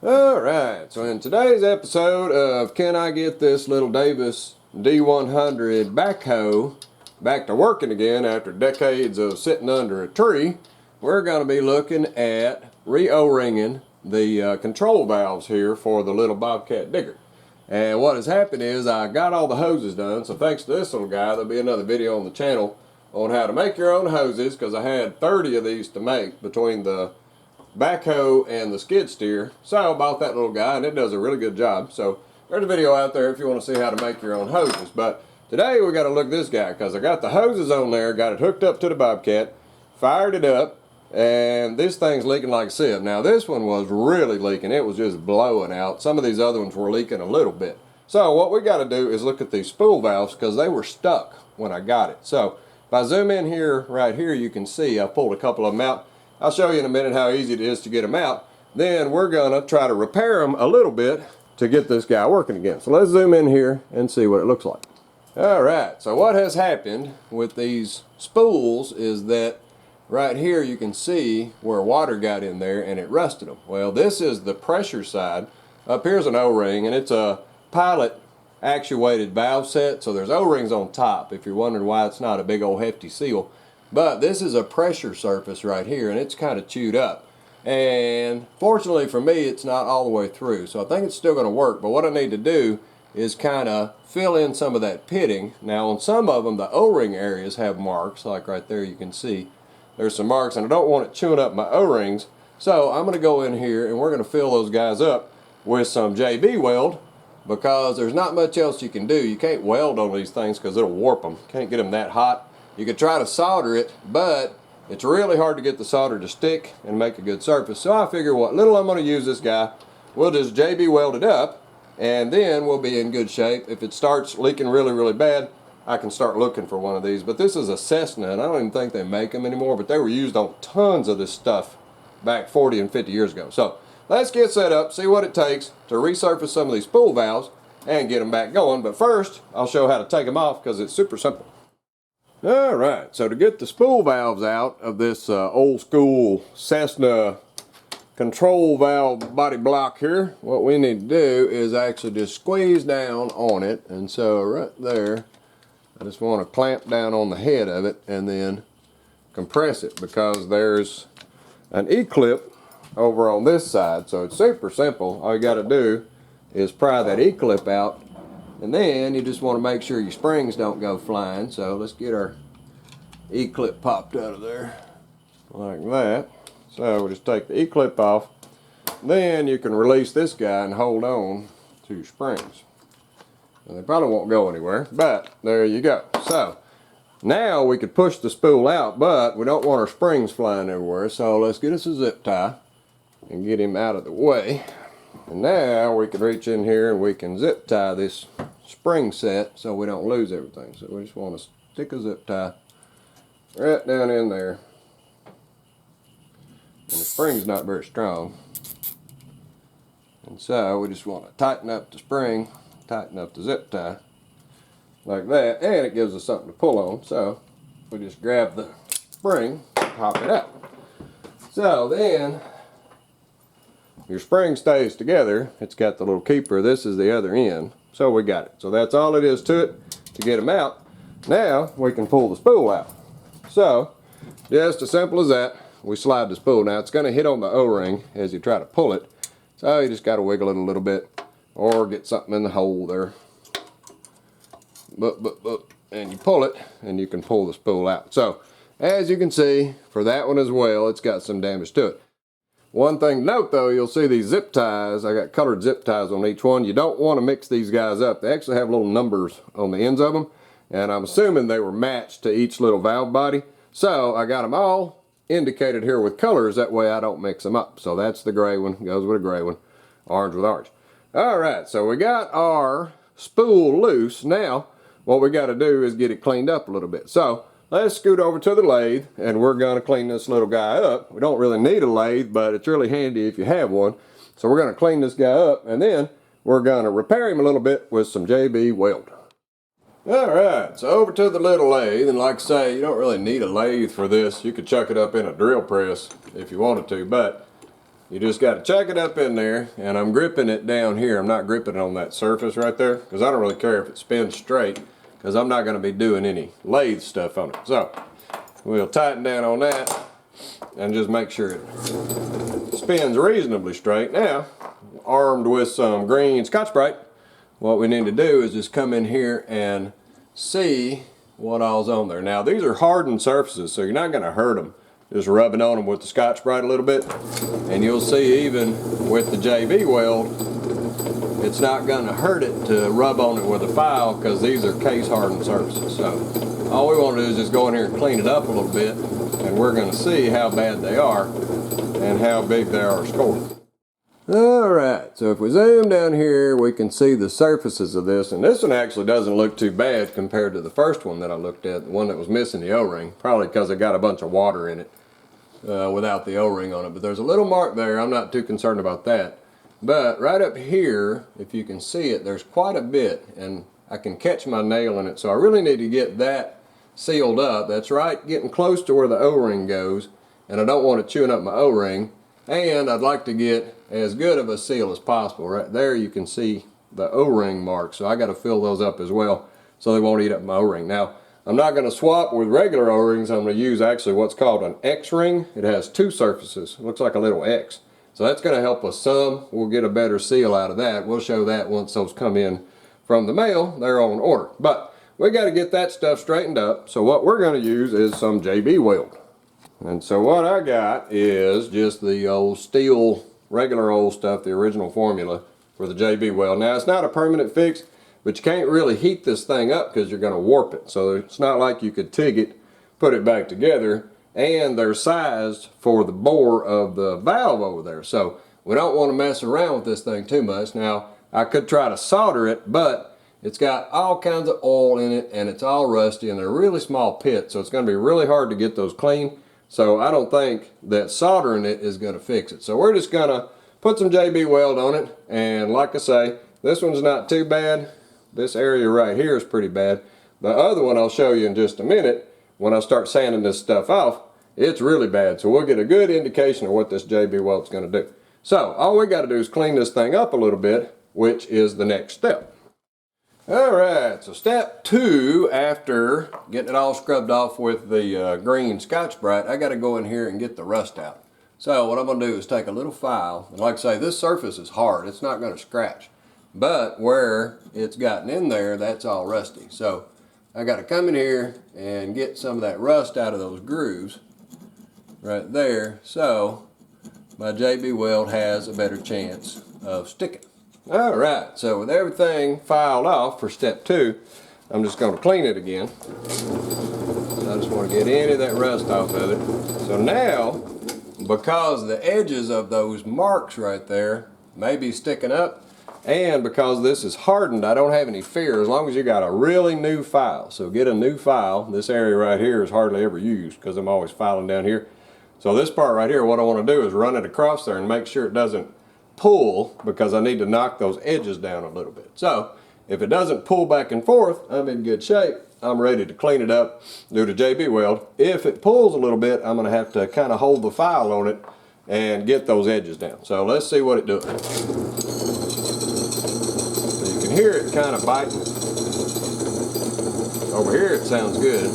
Alright, so in today's episode of Can I Get This Little Davis D100 Backhoe back to working again after decades of sitting under a tree, we're going to be looking at re-O-ringing the control valves here for the little Bobcat digger. And what has happened is I got all the hoses done, so thanks to this little guy, there'll be another video on the channel on how to make your own hoses, because I had 30 of these to make between the backhoe and the skid steer. So I bought that little guy and it does a really good job. So there's a video out there if you want to see how to make your own hoses. But today we got to look at this guy, because I got the hoses on there, got it hooked up to the Bobcat, fired it up, and this thing's leaking like a sieve. Now this one was really leaking. It was just blowing out. Some of these other ones were leaking a little bit. So what we got to do is look at these spool valves, because they were stuck when I got it. So if I zoom in here, right here, you can see I pulled a couple of them out. I'll show you in a minute how easy it is to get them out. Then we're going to try to repair them a little bit to get this guy working again. So let's zoom in here and see what it looks like. Alright, so what has happened with these spools is that right here you can see where water got in there and it rusted them. Well, this is the pressure side. Up here's an O-ring, and it's a pilot actuated valve set, so there's O-rings on top if you're wondering why it's not a big old hefty seal. But this is a pressure surface right here, and it's kind of chewed up. And fortunately for me, it's not all the way through, so I think it's still going to work. But what I need to do is kind of fill in some of that pitting. Now on some of them, the O-ring areas have marks, like right there you can see. There's some marks, and I don't want it chewing up my O-rings. So I'm going to go in here, and we're going to fill those guys up with some JB weld, because there's not much else you can do. You can't weld on these things because it'll warp them. Can't get them that hot. You could try to solder it, but it's really hard to get the solder to stick and make a good surface. So I figure what little I'm going to use this guy, we'll just JB weld it up, and then we'll be in good shape. If it starts leaking really, really bad, I can start looking for one of these. But this is a Cessna, and I don't even think they make them anymore, but they were used on tons of this stuff back 40 and 50 years ago. So let's get set up, see what it takes to resurface some of these spool valves and get them back going. But first, I'll show how to take them off, because it's super simple. Alright, so to get the spool valves out of this old school Cessna control valve body block here, what we need to do is actually just squeeze down on it. And so right there, I just want to clamp down on the head of it and then compress it, because there's an E-clip over on this side. So it's super simple. All you got to do is pry that E-clip out, and then you just want to make sure your springs don't go flying. So let's get our E-clip popped out of there like that. So we'll just take the E-clip off. Then you can release this guy and hold on to your springs. And they probably won't go anywhere, but there you go. So now we could push the spool out, but we don't want our springs flying everywhere. So let's get us a zip tie and get him out of the way. And now we can reach in here and we can zip tie this spring set so we don't lose everything. So we just want to stick a zip tie right down in there. And the spring's not very strong. And so we just want to tighten up the spring, tighten up the zip tie like that, and it gives us something to pull on. So we just grab the spring, pop it out. So then your spring stays together. It's got the little keeper. This is the other end. So we got it. So that's all it is to it to get them out. Now we can pull the spool out. So just as simple as that, we slide the spool. Now it's going to hit on the O-ring as you try to pull it. So you just got to wiggle it a little bit or get something in the hole there. And you pull it and you can pull the spool out. So as you can see, for that one as well, it's got some damage to it. One thing to note though, you'll see these zip ties. I got colored zip ties on each one. You don't want to mix these guys up. They actually have little numbers on the ends of them, and I'm assuming they were matched to each little valve body. So I got them all indicated here with colors, that way I don't mix them up. So that's the gray one, goes with a gray one, orange with orange. Alright, so we got our spool loose. Now what we got to do is get it cleaned up a little bit. So let's scoot over to the lathe, and we're going to clean this little guy up. We don't really need a lathe, but it's really handy if you have one. So we're going to clean this guy up, and then we're going to repair him a little bit with some JB weld. Alright, so over to the little lathe, and like I say, you don't really need a lathe for this. You could chuck it up in a drill press if you wanted to, but You just got to chuck it up in there, and I'm gripping it down here. I'm not gripping it on that surface right there because I don't really care if it spins straight because I'm not going to be doing any lathe stuff on it. So we'll tighten down on that and just make sure it spins reasonably straight. Now, armed with some green Scotch-Brite, what we need to do is just come in here and see what all's on there. Now, these are hardened surfaces, so you're not going to hurt them. Just rubbing on them with the Scotch-Brite a little bit, and you'll see even with the JB weld, it's not going to hurt it to rub on it with a file because these are case hardened surfaces. So all we want to do is just go in here and clean it up a little bit, and we're going to see how bad they are and how big they are scored. Alright, so if we zoom down here, we can see the surfaces of this, and this one actually doesn't look too bad compared to the first one that I looked at, the one that was missing the O-ring, probably because it got a bunch of water in it without the O-ring on it. But there's a little mark there, I'm not too concerned about that. But right up here, if you can see it, there's quite a bit, and I can catch my nail in it, so I really need to get that sealed up. That's right, getting close to where the O-ring goes, and I don't want it chewing up my O-ring. And I'd like to get as good of a seal as possible. Right there you can see the O-ring marks, so I got to fill those up as well so they won't eat up my O-ring. Now, I'm not going to swap with regular O-rings. I'm going to use actually what's called an X-ring. It has two surfaces. It looks like a little X. So that's going to help us some. We'll get a better seal out of that. We'll show that once those come in from the mail. They're on order. But we got to get that stuff straightened up. So what we're going to use is some JB weld. And so what I got is just the old steel, regular old stuff, the original formula for the JB weld. Now it's not a permanent fix, but you can't really heat this thing up because you're going to warp it. So it's not like you could TIG it, put it back together, and they're sized for the bore of the valve over there. So we don't want to mess around with this thing too much. Now I could try to solder it, but it's got all kinds of oil in it and it's all rusty and they're really small pits. So it's going to be really hard to get those clean. So I don't think that soldering it is going to fix it. So we're just going to put some JB weld on it. And like I say, this one's not too bad. This area right here is pretty bad. The other one I'll show you in just a minute when I start sanding this stuff off. It's really bad. So we'll get a good indication of what this JB weld's going to do. So all we got to do is clean this thing up a little bit, which is the next step. Alright, so step 2, after getting it all scrubbed off with the green Scotch-Brite, I got to go in here and get the rust out. So what I'm going to do is take a little file, and like I say, this surface is hard, it's not going to scratch. But where it's gotten in there, that's all rusty. So I got to come in here and get some of that rust out of those grooves right there, so my JB weld has a better chance of sticking. Alright, so with everything filed off for step 2, I'm just going to clean it again. So I just want to get any of that rust off of it. So now, because the edges of those marks right there may be sticking up, and because this is hardened, I don't have any fear as long as you got a really new file. So get a new file. This area right here is hardly ever used because I'm always filing down here. So this part right here, what I want to do is run it across there and make sure it doesn't pull, because I need to knock those edges down a little bit. So if it doesn't pull back and forth, I'm in good shape. I'm ready to clean it up, do the JB weld. If it pulls a little bit, I'm going to have to kind of hold the file on it and get those edges down. So let's see what it does. So you can hear it kind of biting. Over here it sounds good.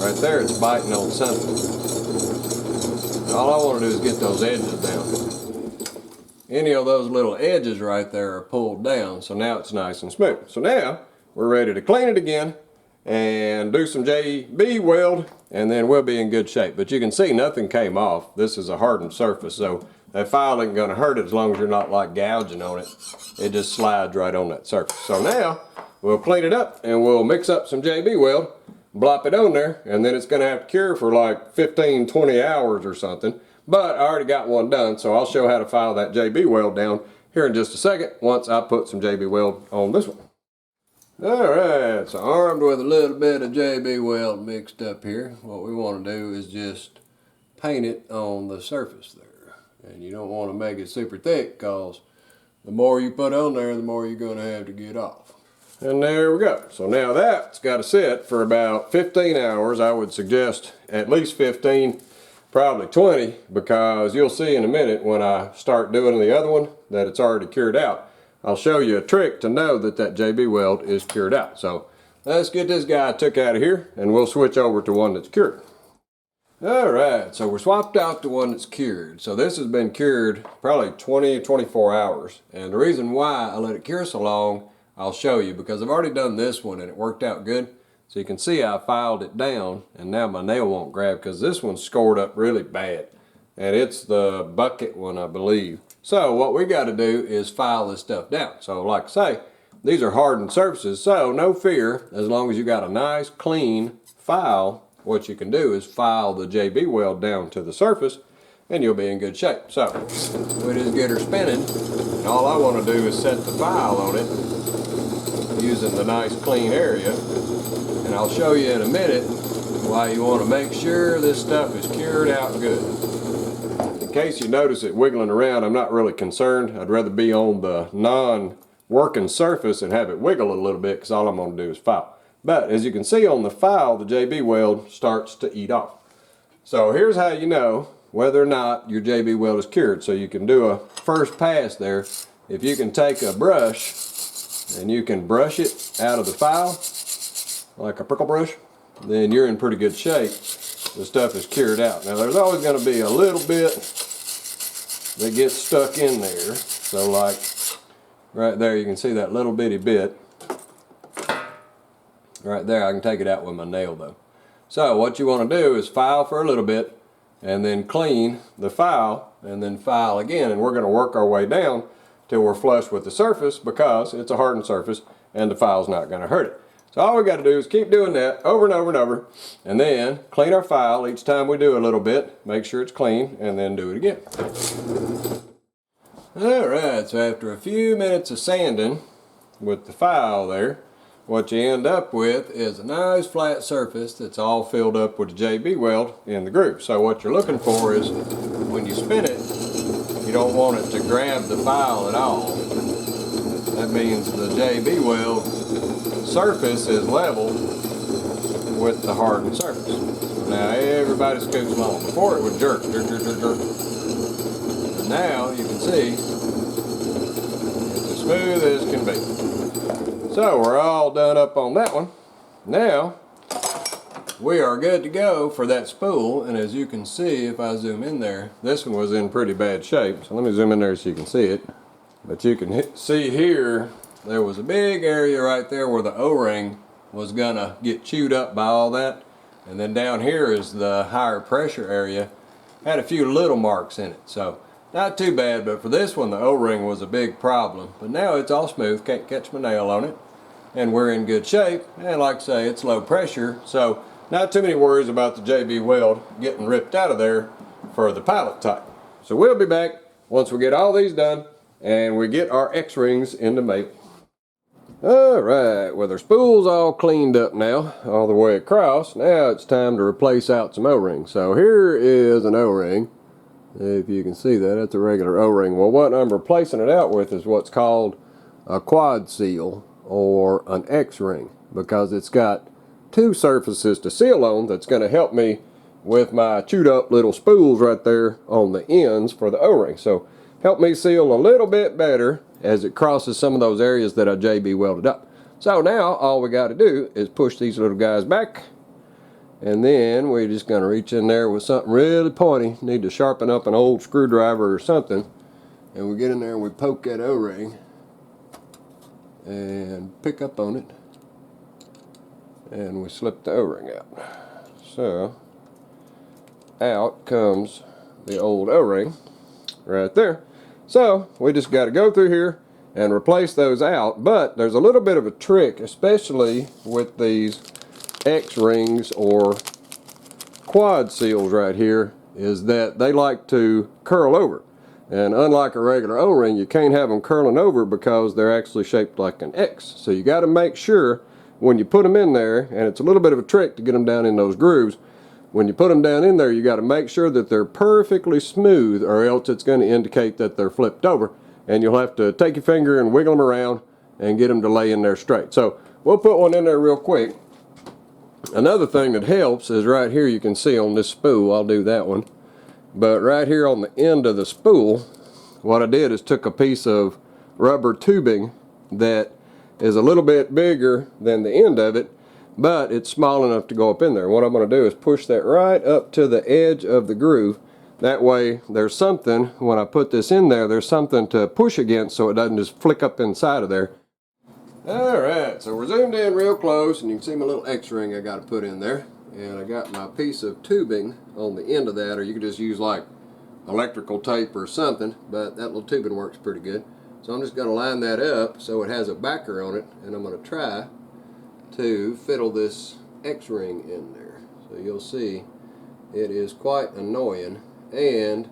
Right there it's biting on something. All I want to do is get those edges down. Any of those little edges right there are pulled down, so now it's nice and smooth. So now we're ready to clean it again and do some JB weld, and then we'll be in good shape. But you can see nothing came off. This is a hardened surface, so that file isn't going to hurt it as long as you're not like gouging on it. It just slides right on that surface. So now we'll clean it up and we'll mix up some JB weld, blop it on there, and then it's going to have to cure for like 15-20 hours or something. But I already got one done, so I'll show how to file that JB weld down here in just a second once I put some JB weld on this one. Alright, so armed with a little bit of JB weld mixed up here, what we want to do is just paint it on the surface there. And you don't want to make it super thick, because the more you put on there, the more you're going to have to get off. And there we go. So now that's got to sit for about 15 hours. I would suggest at least 15. probably 20, because you'll see in a minute when I start doing the other one that it's already cured out. I'll show you a trick to know that that JB weld is cured out. So let's get this guy took out of here and we'll switch over to one that's cured. Alright, so we're swapped out to one that's cured. So this has been cured probably 20 or 24 hours. And the reason why I let it cure so long, I'll show you, because I've already done this one and it worked out good. So you can see I filed it down and now my nail won't grab because this one's scored up really bad. And it's the bucket one, I believe. So what we got to do is file this stuff down. So like I say, these are hardened surfaces, so no fear, as long as you got a nice clean file. What you can do is file the JB weld down to the surface and you'll be in good shape. So we just get her spinning, and all I want to do is set the file on it using the nice clean area, and I'll show you in a minute why you want to make sure this stuff is cured out good. In case you notice it wiggling around, I'm not really concerned. I'd rather be on the non-working surface and have it wiggle a little bit, because all I'm going to do is file. But as you can see on the file, the JB weld starts to eat off. So here's how you know whether or not your JB weld is cured. So you can do a first pass there. If you can take a brush and you can brush it out of the file, like a prickle brush, then you're in pretty good shape. The stuff is cured out. Now there's always going to be a little bit that gets stuck in there. So like right there, you can see that little bitty bit. Right there, I can take it out with my nail though. So what you want to do is file for a little bit and then clean the file and then file again, and we're going to work our way down till we're flush with the surface, because it's a hardened surface and the file's not going to hurt it. So all we got to do is keep doing that over and over and over, and then clean our file each time we do a little bit, make sure it's clean, and then do it again. Alright, so after a few minutes of sanding with the file there, what you end up with is a nice flat surface that's all filled up with the JB weld in the groove. So what you're looking for is, when you spin it, you don't want it to grab the file at all. That means the JB weld surface is level with the hardened surface. So now everybody scoots along. Before it would jerk, jerk, jerk, jerk, jerk. And now you can see it's as smooth as can be. So we're all done up on that one. Now we are good to go for that spool, and as you can see, if I zoom in there, this one was in pretty bad shape. So let me zoom in there so you can see it. But you can see here, there was a big area right there where the O-ring was gonna get chewed up by all that. And then down here is the higher pressure area. Had a few little marks in it, so not too bad. But for this one, the O-ring was a big problem. But now it's all smooth, can't catch my nail on it. And we're in good shape, and like I say, it's low pressure, so not too many worries about the JB weld getting ripped out of there for the pilot type. So we'll be back once we get all these done and we get our X-rings into mate. Alright, well, their spool's all cleaned up now, all the way across. Now it's time to replace out some O-rings. So here is an O-ring. If you can see that, it's a regular O-ring. Well, what I'm replacing it out with is what's called a quad seal, or an X-ring, because it's got two surfaces to seal on that's going to help me with my chewed up little spools right there on the ends for the O-ring. So help me seal a little bit better as it crosses some of those areas that I JB welded up. So now all we got to do is push these little guys back, and then we're just going to reach in there with something really pointy. Need to sharpen up an old screwdriver or something, and we get in there and we poke that O-ring and pick up on it, and we slip the O-ring out. So out comes the old O-ring right there. So we just got to go through here and replace those out. But there's a little bit of a trick, especially with these X-rings or quad seals right here, is that they like to curl over. And unlike a regular O-ring, you can't have them curling over because they're actually shaped like an X. So you got to make sure when you put them in there, and it's a little bit of a trick to get them down in those grooves, when you put them down in there, you got to make sure that they're perfectly smooth, or else it's going to indicate that they're flipped over. And you'll have to take your finger and wiggle them around and get them to lay in there straight. So we'll put one in there real quick. Another thing that helps is right here, you can see on this spool, I'll do that one. But right here on the end of the spool, what I did is took a piece of rubber tubing that is a little bit bigger than the end of it, but it's small enough to go up in there. What I'm going to do is push that right up to the edge of the groove. That way there's something, when I put this in there, there's something to push against so it doesn't just flick up inside of there. Alright, so we're zoomed in real close and you can see my little X-ring I got to put in there. And I got my piece of tubing on the end of that, or you could just use like electrical tape or something, but that little tubing works pretty good. So I'm just going to line that up so it has a backer on it, and I'm going to try to fiddle this X-ring in there. So you'll see it is quite annoying, and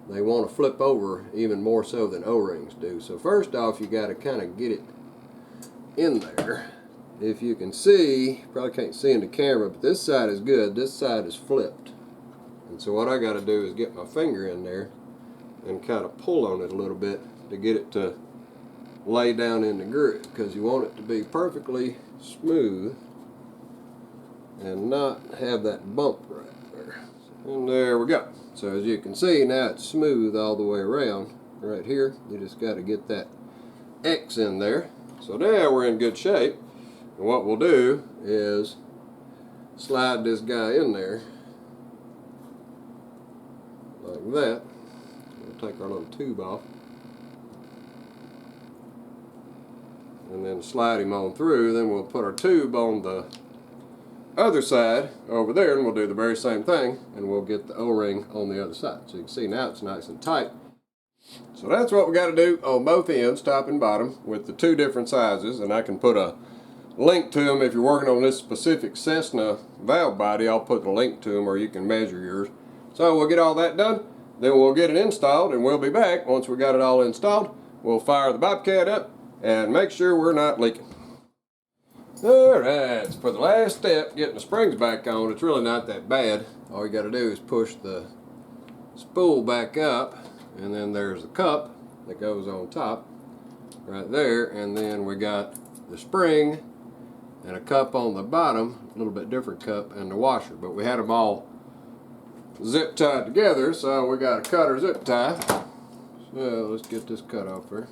they want to flip over even more so than O-rings do. So first off, you got to kind of get it in there. If you can see, probably can't see in the camera, but this side is good, this side is flipped. And so what I got to do is get my finger in there and kind of pull on it a little bit to get it to lay down in the groove, because you want it to be perfectly smooth and not have that bump right there. And there we go. So as you can see, now it's smooth all the way around right here. You just got to get that X in there. So now we're in good shape. And what we'll do is slide this guy in there like that. We'll take our little tube off and then slide him on through. Then we'll put our tube on the other side over there, and we'll do the very same thing, and we'll get the O-ring on the other side. So you can see now it's nice and tight. So that's what we got to do on both ends, top and bottom, with the two different sizes. And I can put a link to them if you're working on this specific Cessna valve body. I'll put the link to them, or you can measure yours. So we'll get all that done, then we'll get it installed, and we'll be back. Once we got it all installed, we'll fire the Bobcat up and make sure we're not leaking. Alright, so for the last step, getting the springs back on, it's really not that bad. All you got to do is push the spool back up, and then there's the cup that goes on top right there, and then we got the spring and a cup on the bottom, a little bit different cup, and the washer. But we had them all zip tied together, so we got a cutter zip tie. So let's get this cut off here.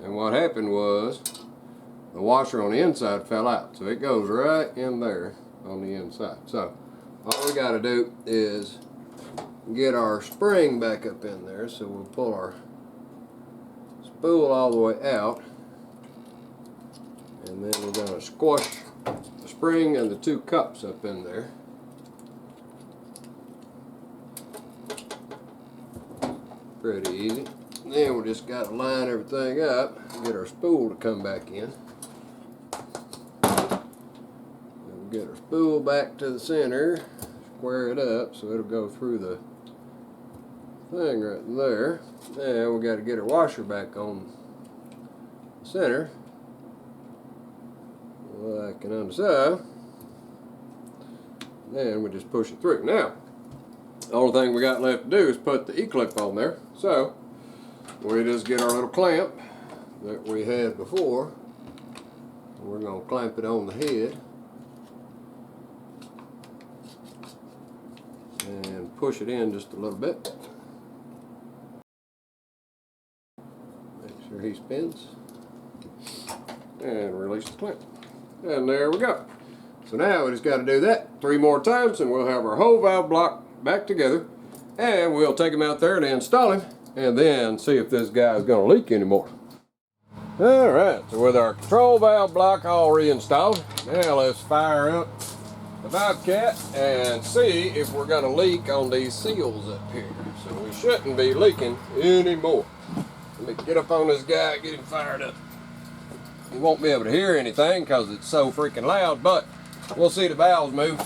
And what happened was the washer on the inside fell out, so it goes right in there on the inside. So all we got to do is get our spring back up in there. So we'll pull our spool all the way out, and then we're going to squash the spring and the two cups up in there. Pretty easy. Then we just got to line everything up, get our spool to come back in. And get our spool back to the center, square it up so it'll go through the thing right there. Now we got to get our washer back on the center, like and on the side. Then we just push it through. Now, the only thing we got left to do is put the E-clip on there. So we just get our little clamp that we had before. We're going to clamp it on the head and push it in just a little bit. Make sure he spins and release the clamp. And there we go. So now we just got to do that 3 more times, and we'll have our whole valve block back together, and we'll take him out there and install him, and then see if this guy is going to leak anymore. Alright, so with our control valve block all reinstalled, now let's fire up the Bobcat and see if we're going to leak on these seals up here. So we shouldn't be leaking anymore. Let me get up on this guy, get him fired up. You won't be able to hear anything because it's so freaking loud, but we'll see the valves move.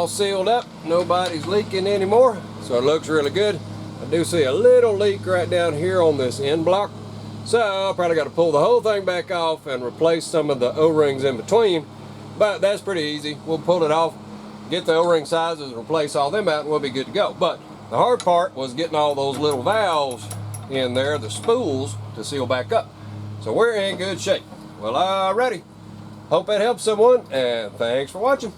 all sealed up. Nobody's leaking anymore, so it looks really good. I do see a little leak right down here on this end block, so I'll probably got to pull the whole thing back off and replace some of the O-rings in between, but that's pretty easy. We'll pull it off, get the O-ring sizes, replace all them out, and we'll be good to go. But the hard part was getting all those little valves in there, the spools, to seal back up. So we're in good shape. Well, alrighty. Hope that helps someone, and thanks for watching.